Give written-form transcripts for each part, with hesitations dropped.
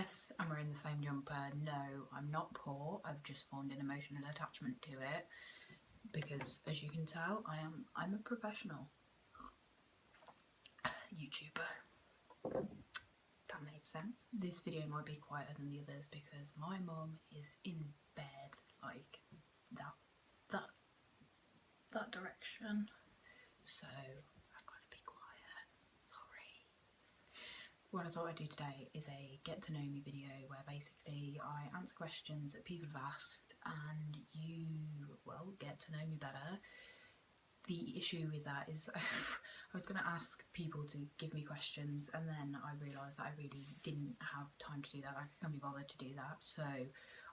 Yes, I'm wearing the same jumper. No, I'm not poor. I've just formed an emotional attachment to it because, as you can tell, I'm a professional YouTuber. That made sense. This video might be quieter than the others because my mum is in bed, like that direction. So I've got to be quiet. Sorry. What I thought I'd do today is a get to know me video where basically I answer questions that people have asked and you, well, get to know me better. The issue with that is I was going to ask people to give me questions and then I realised that I really didn't have time to do that. I couldn't be bothered to do that. So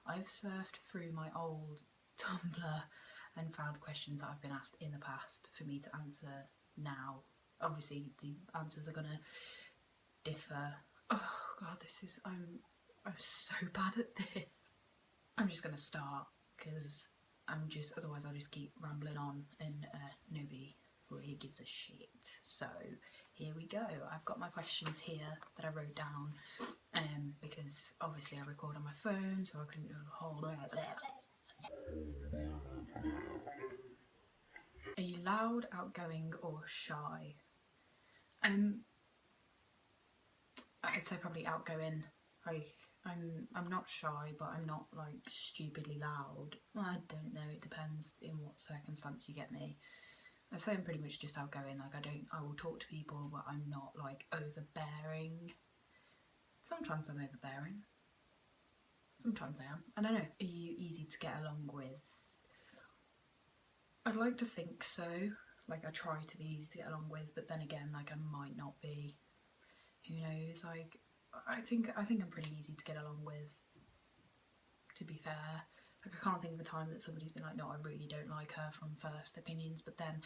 I've surfed through my old Tumblr and found questions that I've been asked in the past for me to answer now. Obviously the answers are going to differ. Oh god, I'm so bad at this. I'm just going to start because otherwise I'll just keep rambling on and nobody really gives a shit. So here we go. I've got my questions here that I wrote down because obviously I record on my phone, so I couldn't do a whole Are you loud, outgoing or shy? I'd say probably outgoing. Like I'm not shy, but I'm not like stupidly loud. I don't know, it depends in what circumstance you get me. I'd say I'm pretty much just outgoing. Like I will talk to people, but I'm not like overbearing. Sometimes I'm overbearing. Sometimes I am. I don't know. Are you easy to get along with? I'd like to think so. Like I try to be easy to get along with, but then again, like I might not be. Who knows? Like I think I'm pretty easy to get along with, to be fair. Like I can't think of a time that somebody's been like, no, I really don't like her from first opinions, but then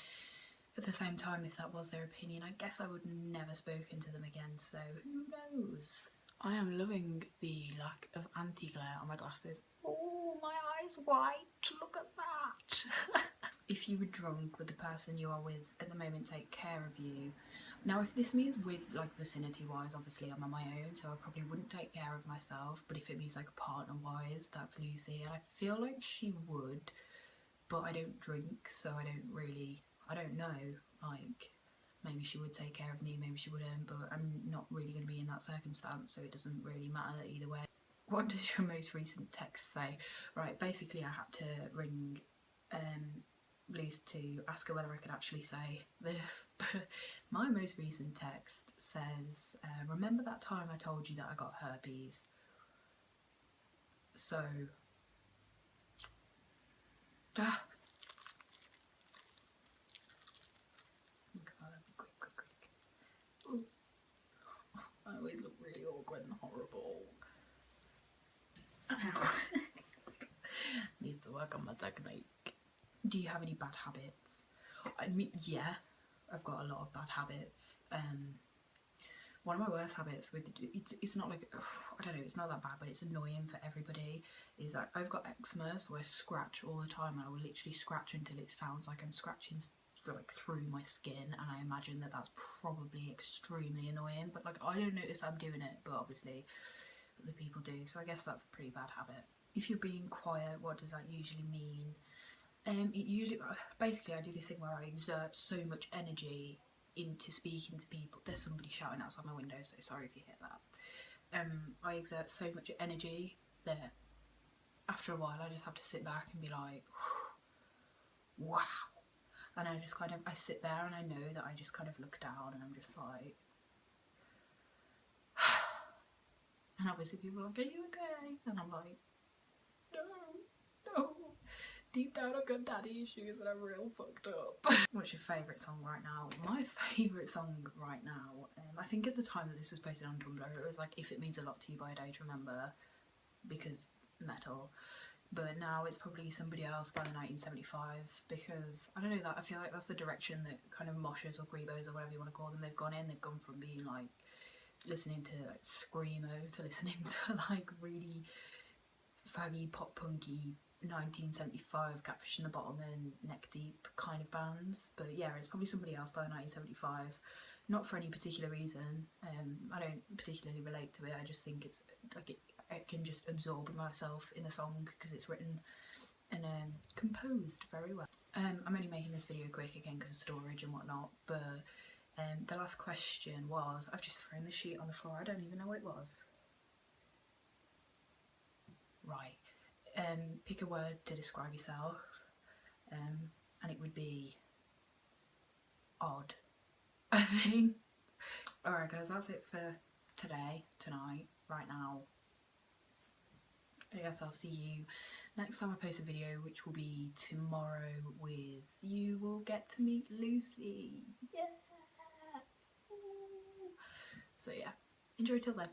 at the same time, if that was their opinion, I guess I would never spoken to them again, so who knows? I am loving the lack of anti-glare on my glasses. Oh, my eyes white, look at that. If you were drunk, would the person you are with at the moment take care of you? Now, if this means with like vicinity wise, obviously I'm on my own, so I probably wouldn't take care of myself, but if it means like partner wise, that's Lucy, and I feel like she would, but I don't drink, so I don't know, like maybe she would take care of me, maybe she wouldn't, but I'm not really going to be in that circumstance, so it doesn't really matter either way. What does your most recent text say? Right, basically I had to ring Luce to ask her whether I could actually say this, but my most recent text says, remember that time I told you that I got herpes? So, quick. Ooh. I always look really awkward and horrible. Need to work on my technique. Do you have any bad habits? I mean, yeah, I've got a lot of bad habits. One of my worst habits with it's not like, I don't know, it's not that bad, but it's annoying for everybody, is that I've got eczema, so I scratch all the time, and I will literally scratch until it sounds like I'm scratching like through my skin, and I imagine that that's probably extremely annoying, but like I don't notice I'm doing it, but obviously other people do, so I guess that's a pretty bad habit. If you're being quiet, what does that usually mean? It usually, basically I do this thing where I exert so much energy into speaking to people. There's somebody shouting outside my window, so sorry if you hear that. I exert so much energy that after a while I just have to sit back and be like, wow. And I just kind of, I sit there and I know that I just kind of look down and I'm just like, and obviously people are like, are you okay? And I'm like, no. Deep down I've got daddy issues and I'm real fucked up. What's your favourite song right now? My favourite song right now, I think at the time that this was posted on Tumblr, it was like If It Means a Lot to You by A Day to Remember, because metal. But now it's probably Somebody Else by the 1975, because I don't know, that I feel like that's the direction that kind of moshers or grebos or whatever you want to call them, they've gone in. They've gone from being like listening to like screamo to listening to like really faggy pop punky 1975 Catfish in the Bottom and Neck Deep kind of bands. But yeah, it's probably Somebody Else by 1975. not for any particular reason. I don't particularly relate to it. I just think it's like I can just absorb myself in a song because it's written and composed very well. I'm only making this video quick again because of storage and whatnot, but the last question was, I've just thrown the sheet on the floor, I don't even know what it was. Right, pick a word to describe yourself, and it would be odd, I think. Alright guys, that's it for tonight, right now. I guess I'll see you next time I post a video, which will be tomorrow with You Will Get to Meet Lucy. Yeah! So yeah, enjoy till then.